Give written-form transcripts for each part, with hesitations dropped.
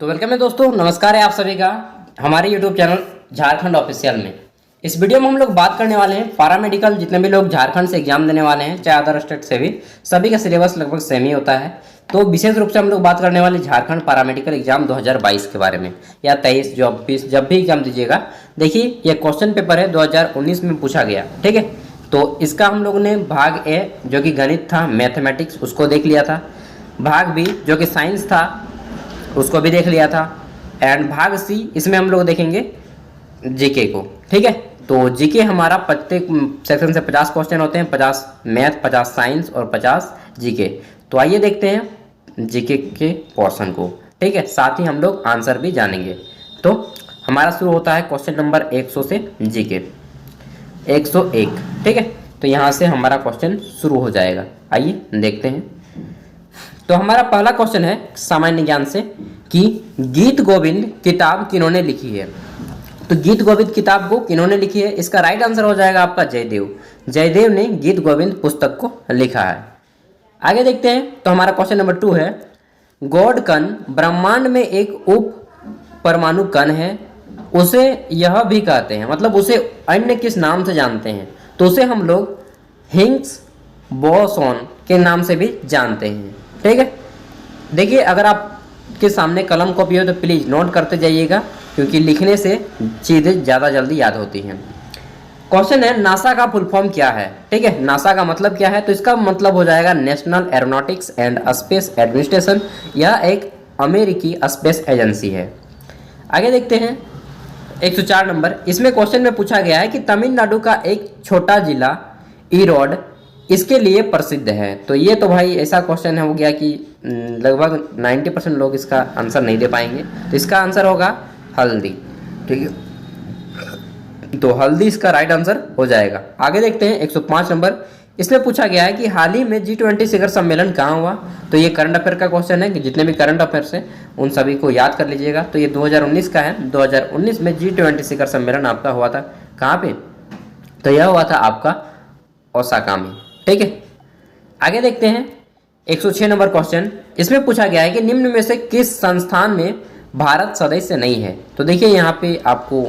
तो वेलकम है दोस्तों, नमस्कार है आप सभी का हमारे यूट्यूब चैनल झारखंड ऑफिशियल में। इस वीडियो में हम लोग बात करने वाले हैं पैरामेडिकल, जितने भी लोग झारखंड से एग्जाम देने वाले हैं चाहे अदर स्टेट से भी, सभी का सिलेबस लगभग सेम ही होता है। तो विशेष रूप से हम लोग बात करने वाले झारखंड पैरामेडिकल एग्जाम 2022 के बारे में, या 23 24 जब भी एग्जाम दीजिएगा। देखिए ये क्वेश्चन पेपर है 2019 में पूछा गया, ठीक है। तो इसका हम लोगों ने भाग ए जो कि गणित था, मैथमेटिक्स, उसको देख लिया था। भाग बी जो कि साइंस था उसको भी देख लिया था। एंड भाग सी इसमें हम लोग देखेंगे जीके को, ठीक है। तो जीके हमारा प्रत्येक सेक्शन से 50 क्वेश्चन होते हैं, 50 मैथ, 50 साइंस और 50 जीके। तो आइए देखते हैं जीके के पोर्शन को, ठीक है। साथ ही हम लोग आंसर भी जानेंगे। तो हमारा शुरू होता है क्वेश्चन नंबर 100 से जीके 101, ठीक है। तो यहाँ से हमारा क्वेश्चन शुरू हो जाएगा। आइए देखते हैं। तो हमारा पहला क्वेश्चन है सामान्य ज्ञान से कि गीत गोविंद किताब किन्होंने लिखी है। तो गीत गोविंद किताब को किन्होंने लिखी है, इसका राइट आंसर हो जाएगा आपका जयदेव। जयदेव ने गीत गोविंद पुस्तक को लिखा है। आगे देखते हैं। तो हमारा क्वेश्चन नंबर 2 है, गॉड कण ब्रह्मांड में एक उप परमाणु कण है, उसे यह भी कहते हैं, मतलब उसे अन्य किस नाम से जानते हैं। तो उसे हम लोग हिग्स बोसॉन के नाम से भी जानते हैं, ठीक है। देखिए अगर आपके सामने कलम कॉपी हो तो प्लीज़ नोट करते जाइएगा, क्योंकि लिखने से चीज़ें ज़्यादा जल्दी याद होती हैं। क्वेश्चन है नासा का फुल फॉर्म क्या है, ठीक है। नासा का मतलब क्या है, तो इसका मतलब हो जाएगा national aeronautics and space administration. यह एक अमेरिकी स्पेस एजेंसी है। आगे देखते हैं 104 नंबर। इसमें क्वेश्चन में पूछा गया है कि तमिलनाडु का एक छोटा जिला ईरोड इसके लिए प्रसिद्ध है। तो ये तो भाई ऐसा क्वेश्चन हो गया कि लगभग 90% लोग इसका आंसर नहीं दे पाएंगे। तो इसका आंसर होगा हल्दी, ठीक है। तो हल्दी इसका राइट आंसर हो जाएगा। आगे देखते हैं 105 नंबर। इसमें पूछा गया है कि हाल ही में G20 शिखर सम्मेलन कहाँ हुआ। तो ये करंट अफेयर का क्वेश्चन है कि जितने भी करंट अफेयर्स हैं उन सभी को याद कर लीजिएगा। तो ये 2019 का है। 2019 में G20 शिखर सम्मेलन आपका हुआ था कहाँ पे, तो यह हुआ था आपका ओसाका में, ठीक है। आगे देखते हैं 106 नंबर क्वेश्चन। इसमें पूछा गया है कि निम्न में से किस संस्थान में भारत सदस्य नहीं है। तो देखिए यहाँ पे आपको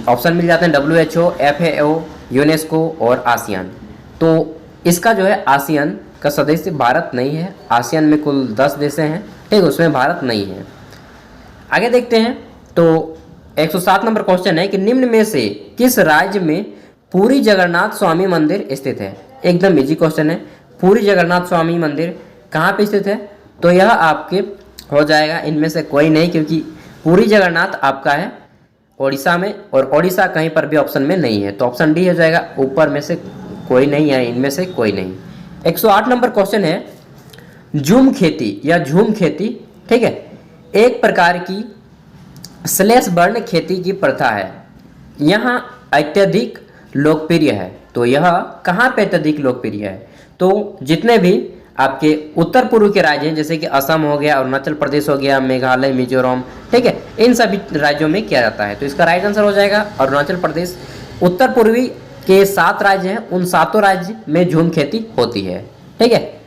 ऑप्शन मिल जाते हैं WHO, FAO, यूनेस्को और आसियान। तो इसका जो है आसियान का सदस्य भारत नहीं है। आसियान में कुल 10 देश हैं, ठीक है, उसमें भारत नहीं है। आगे देखते हैं। तो 107 नंबर क्वेश्चन है कि निम्न में से किस राज्य में पूरी जगन्नाथ स्वामी मंदिर स्थित है। एकदम इजी क्वेश्चन है। पूरी जगन्नाथ स्वामी मंदिर कहाँ पे स्थित है, तो यह आपके हो जाएगा इनमें से कोई नहीं, क्योंकि पूरी जगन्नाथ आपका है ओडिशा में, और ओडिशा कहीं पर भी ऑप्शन में नहीं है। तो ऑप्शन डी हो जाएगा, ऊपर में से कोई नहीं है, इनमें से कोई नहीं। 108 नंबर क्वेश्चन है झूम खेती या झूम खेती, ठीक है, एक प्रकार की स्लैश बर्न खेती की प्रथा है, यहाँ अत्यधिक लोकप्रिय है। तो यह कहाँ पे अत्यधिक लोकप्रिय है, तो जितने भी आपके उत्तर पूर्व के राज्य हैं, जैसे कि असम हो गया, अरुणाचल प्रदेश हो गया, मेघालय, मिजोरम, ठीक है, इन सभी राज्यों में किया जाता है। तो इसका राइट आंसर हो जाएगा अरुणाचल प्रदेश। उत्तर पूर्वी के 7 राज्य हैं, उन 7 राज्य में झूम खेती होती है, ठीक है।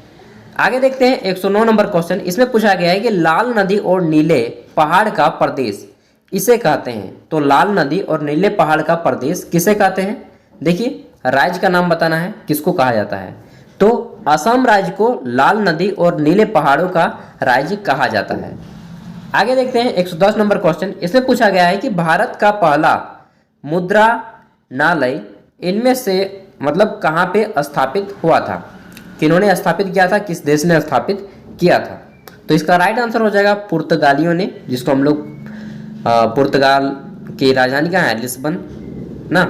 आगे देखते हैं 109 नंबर क्वेश्चन। इसमें पूछा गया है कि लाल नदी और नीले पहाड़ का प्रदेश इसे कहते हैं। तो लाल नदी और नीले पहाड़ का प्रदेश किसे कहते हैं। देखिए राज्य का नाम बताना है, किसको कहा जाता है। तो असम राज्य को लाल नदी और नीले पहाड़ों का राज्य कहा जाता है। आगे देखते हैं 110 नंबर क्वेश्चन। इसमें पूछा गया है कि भारत का पहला मुद्रणालय इनमें से मतलब कहाँ पे स्थापित हुआ था, किन्होंने स्थापित किया था, किस देश ने स्थापित किया था। तो इसका राइट आंसर हो जाएगा पुर्तगालियों ने, जिसको हम लोग पुर्तगाल की राजधानी कहाँ है, लिस्बन ना।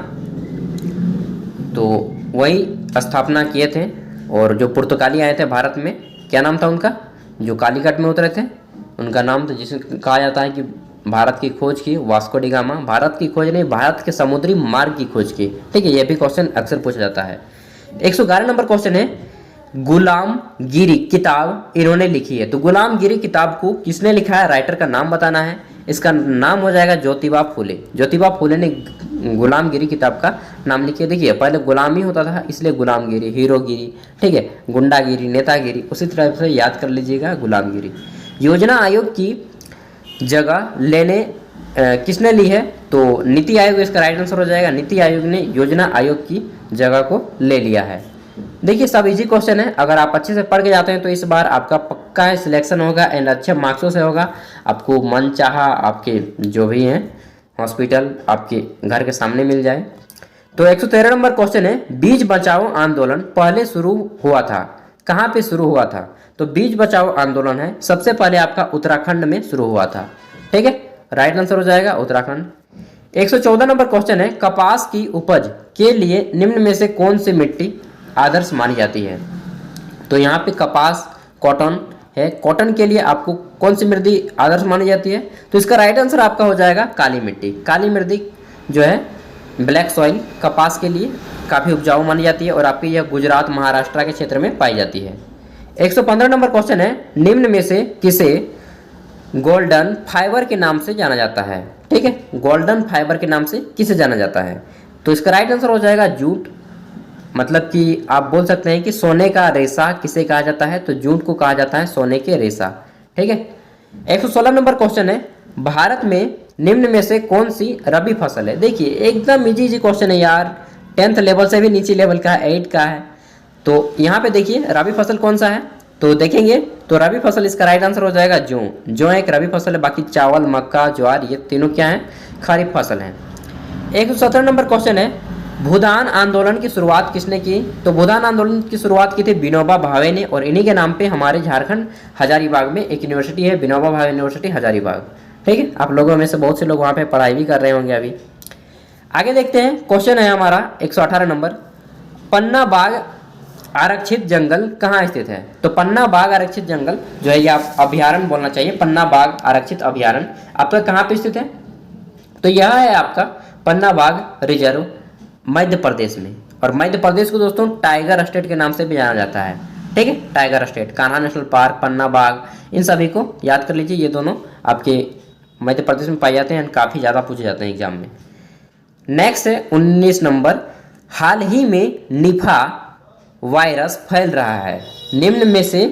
तो वही स्थापना किए थे। और जो पुर्तगाली आए थे भारत में, क्या नाम था उनका, जो कालीकट में उतरे थे, उनका नाम तो जिसे कहा जाता है कि भारत की खोज की वास्को डी गामा, भारत की खोज नहीं, भारत के समुद्री मार्ग की खोज की, ठीक है। यह भी क्वेश्चन अक्सर पूछा जाता है। 111 नंबर क्वेश्चन है गुलामगिरी किताब इन्होंने लिखी है। तो गुलामगिरी किताब को किसने लिखा है, राइटर का नाम बताना है। इसका नाम हो जाएगा ज्योतिबा फूले। ज्योतिबा फूले ने गुलामगिरी किताब का नाम लिखिए। देखिए पहले गुलामी होता था, इसलिए गुलामगिरी, हीरोगिरी, ठीक है, गुंडागिरी, नेतागिरी, उसी तरह से याद कर लीजिएगा गुलामगिरी। योजना आयोग की जगह लेने किसने ली है? तो नीति आयोग इसका राइट आंसर हो जाएगा। नीति आयोग ने योजना आयोग की जगह को ले लिया है। देखिए सब इजी क्वेश्चन है, अगर आप अच्छे से पढ़ के जाते हैं तो इस बार आपका पक्का है सिलेक्शन होगा एंड अच्छे मार्क्सों से होगा। आपको मन चाहा आपके जो भी हैं हॉस्पिटल आपके घर के सामने मिल जाए। तो 113 नंबर क्वेश्चन है, बीज बचाओ आंदोलन पहले शुरू हुआ था, कहाँ पे शुरू हुआ था? तो बीज बचाओ आंदोलन है सबसे पहले आपका उत्तराखंड में शुरू हुआ था। ठीक है, राइट आंसर हो जाएगा उत्तराखंड। 114 नंबर क्वेश्चन है, कपास की उपज के लिए निम्न में से कौन सी मिट्टी आदर्श मानी जाती है? तो यहाँ पे कपास कॉटन है, कॉटन के लिए आपको कौन सी मृदा आदर्श मानी जाती है? तो इसका राइट आंसर आपका हो जाएगा काली मिट्टी। काली मृदा जो है ब्लैक सॉइल कपास के लिए काफ़ी उपजाऊ मानी जाती है और आपकी यह गुजरात महाराष्ट्र के क्षेत्र में पाई जाती है। 115 नंबर क्वेश्चन है, निम्न में से किसे गोल्डन फाइबर के नाम से जाना जाता है? ठीक है, गोल्डन फाइबर के नाम से किसे जाना जाता है? तो इसका राइट आंसर हो जाएगा जूट। मतलब कि आप बोल सकते हैं कि सोने का रेशा किसे कहा जाता है? तो जूट को कहा जाता है सोने के रेशा। ठीक है, 116 नंबर क्वेश्चन है, भारत में निम्न में से कौन सी रबी फसल है? देखिए एकदम इजी क्वेश्चन है यार, 10th लेवल से भी नीचे लेवल का है, 8 का है। तो यहाँ पे देखिए रबी फसल कौन सा है? तो देखेंगे तो रबी फसल इसका राइट आंसर हो जाएगा जौ एक रबी फसल है, बाकी चावल मक्का ज्वार ये तीनों क्या है? खरीफ फसल है। 117 नंबर क्वेश्चन है, भूदान आंदोलन की शुरुआत किसने की? तो भूदान आंदोलन की शुरुआत की थी विनोबा भावे ने और इन्हीं के नाम पे हमारे झारखंड हजारीबाग में एक यूनिवर्सिटी है, विनोबा भावे यूनिवर्सिटी हजारीबाग। ठीक है, आप लोगों में से बहुत से लोग वहाँ पे पढ़ाई भी कर रहे होंगे अभी। आगे देखते हैं, क्वेश्चन है हमारा 118 नंबर, पन्ना बाग आरक्षित जंगल कहाँ स्थित है? तो पन्ना बाग आरक्षित जंगल जो है ये आप अभ्यारण्य बोलना चाहिए, पन्ना बाग आरक्षित अभ्यारण्य आपका कहाँ पे स्थित है? तो यह है आपका पन्ना बाग रिजर्व मध्य प्रदेश में, और मध्य प्रदेश को दोस्तों टाइगर स्टेट के नाम से भी जाना जाता है। ठीक है, tiger state, Kanha national park, Panna बाग, इन सभी को याद कर लीजिए, ये दोनों आपके मध्य प्रदेश में पाए जाते हैं, काफ़ी ज़्यादा पूछे जाते हैं एग्जाम में। नेक्स्ट है 19 नंबर, हाल ही में निफा वायरस फैल रहा है, निम्न में से?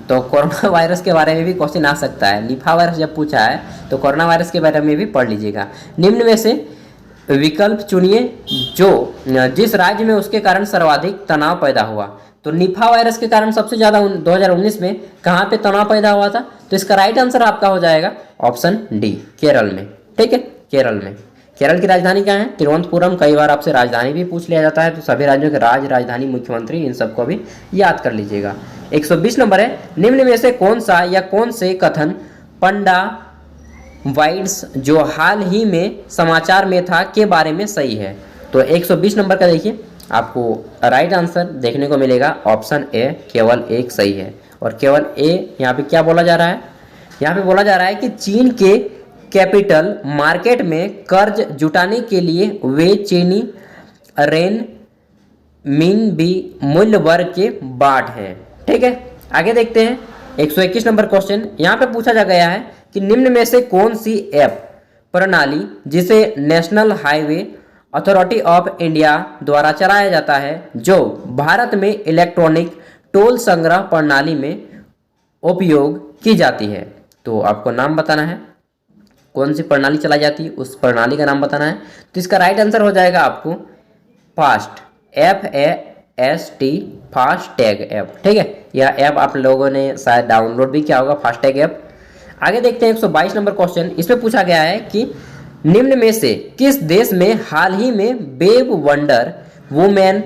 तो कोरोना वायरस के बारे में भी क्वेश्चन आ सकता है, निफा वायरस जब पूछा है तो कोरोना वायरस के बारे में भी पढ़ लीजिएगा। निम्न में से विकल्प चुनिए जो जिस राज्य में उसके कारण सर्वाधिक तनाव पैदा हुआ। तो निफा वायरस के कारण सबसे ज़्यादा 2019 में कहाँ पे तनाव पैदा हुआ था? तो इसका राइट आंसर आपका हो जाएगा ऑप्शन डी, केरल में। ठीक है, केरल में। केरल की राजधानी क्या है? तिरुवनंतपुरम। कई बार आपसे राजधानी भी पूछ लिया जाता है, तो सभी राज्यों के राजधानी, मुख्यमंत्री, इन सबको भी याद कर लीजिएगा। 120 नंबर है, निम्न में से कौन सा या कौन से कथन पंडा वाइड्स जो हाल ही में समाचार में था के बारे में सही है? तो 120 नंबर का देखिए आपको राइट आंसर देखने को मिलेगा ऑप्शन ए, केवल एक सही है। और केवल ए यहाँ पे क्या बोला जा रहा है? यहाँ पे बोला जा रहा है कि चीन के कैपिटल मार्केट में कर्ज जुटाने के लिए वे चीनी रेन मिनबी मूल्य वर्ग के बाट हैं। ठीक है, आगे देखते हैं 121 नंबर क्वेश्चन। यहाँ पे पूछा जा गया है कि निम्न में से कौन सी ऐप प्रणाली जिसे national highway authority of India द्वारा चलाया जाता है जो भारत में इलेक्ट्रॉनिक टोल संग्रह प्रणाली में उपयोग की जाती है? तो आपको नाम बताना है, कौन सी प्रणाली चलाई जाती है उस प्रणाली का नाम बताना है। तो इसका राइट आंसर हो जाएगा आपको फास्ट, FAST, फास्टैग ऐप। ठीक है, यह ऐप आप लोगों ने शायद डाउनलोड भी किया होगा, फास्टैग ऐप। आगे देखते हैं 122 नंबर क्वेश्चन। इसमें पूछा गया है कि निम्न में से किस देश में हाल ही में वेब वंडर वुमेन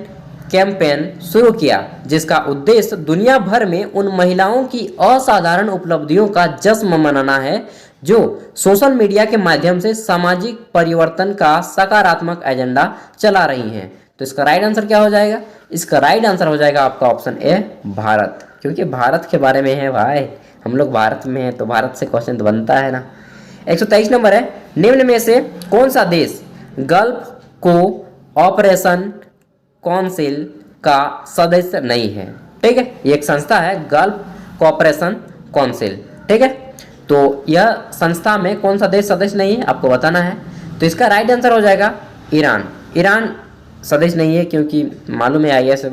कैंपेन शुरू किया जिसका उद्देश्य दुनिया भर में उन महिलाओं की असाधारण उपलब्धियों का जश्न मनाना है जो सोशल मीडिया के माध्यम से सामाजिक परिवर्तन का सकारात्मक एजेंडा चला रही हैं? तो इसका राइट आंसर क्या हो जाएगा? इसका राइट आंसर हो जाएगा आपका ऑप्शन ए, भारत, क्योंकि भारत के बारे में है भाई, हम लोग भारत में हैं तो भारत से क्वेश्चन तो बनता है ना। 123 नंबर है, निम्न में से कौन सा देश गल्फ को ऑपरेशन काउंसिल का सदस्य नहीं है? ठीक है, ये एक संस्था है गल्फ कोऑपरेशन काउंसिल। ठीक है, तो यह संस्था में कौन सा देश सदस्य नहीं है आपको बताना है। तो इसका राइट आंसर हो जाएगा ईरान। ईरान सदस्य नहीं है क्योंकि मालूम है IS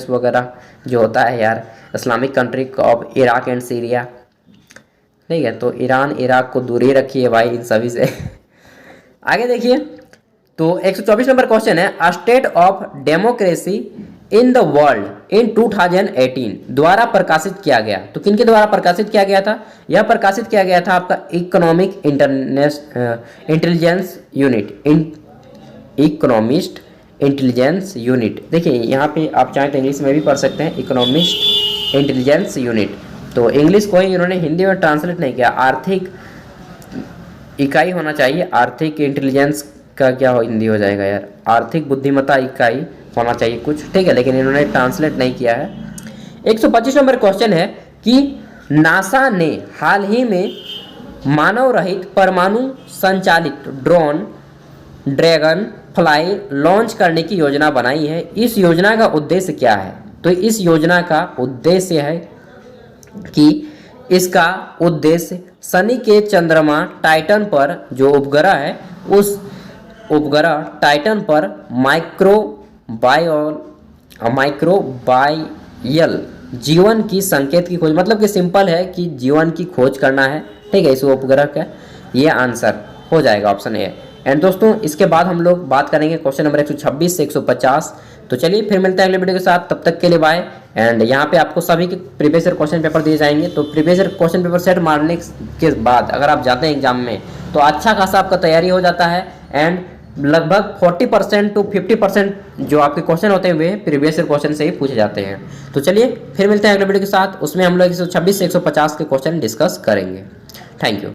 वगैरह जो होता है यार, Islamic country of Iraq and Syria, ठीक है, तो ईरान इराक को दूर ही रखिए भाई इन सभी से। आगे देखिए, तो 124 नंबर क्वेश्चन है, a state of democracy in the world in 2018 द्वारा प्रकाशित किया गया। तो किनके द्वारा प्रकाशित किया गया था? यह प्रकाशित किया गया था आपका economic intelligence unit, economist intelligence unit. देखिए यहाँ पे आप चाहें तो इंग्लिश में भी पढ़ सकते हैं, इकोनॉमिस्ट इंटेलिजेंस यूनिट। तो इंग्लिश को ही इन्होंने हिंदी में ट्रांसलेट नहीं किया, आर्थिक इकाई होना चाहिए। आर्थिक इंटेलिजेंस का क्या हिंदी हो जाएगा यार, आर्थिक बुद्धिमत्ता इकाई होना चाहिए कुछ, ठीक है, लेकिन इन्होंने ट्रांसलेट नहीं किया है। 125 नंबर क्वेश्चन है कि नासा ने हाल ही में मानव रहित परमाणु संचालित ड्रोन ड्रैगन फ्लाई लॉन्च करने की योजना बनाई है। इस योजना का उद्देश्य क्या है? तो इस योजना का उद्देश्य है कि इसका उद्देश्य शनि के चंद्रमा टाइटन पर जो उपग्रह है, उस उपग्रह टाइटन पर माइक्रोबायल जीवन की संकेत की खोज, मतलब कि सिंपल है कि जीवन की खोज करना है, ठीक है, इस उपग्रह का। ये आंसर हो जाएगा ऑप्शन ए। एंड दोस्तों इसके बाद हम लोग बात करेंगे क्वेश्चन नंबर 126 से 150। तो चलिए फिर मिलते हैं अगले वीडियो के साथ, तब तक के लिए बाय। एंड यहाँ पे आपको सभी के प्रीवियस ईयर क्वेश्चन पेपर दिए जाएंगे। तो previous year question paper set मारने के बाद अगर आप जाते हैं एग्जाम में तो अच्छा खासा आपका तैयारी हो जाता है। एंड लगभग 40% टू 50% जो आपके क्वेश्चन होते हैं वे प्रीवियस ईयर क्वेश्चन से ही पूछे जाते हैं। तो चलिए फिर मिलते हैं अगले वीडियो के साथ, उसमें हम लोग 126 से 150 के क्वेश्चन डिस्कस करेंगे। Thank you.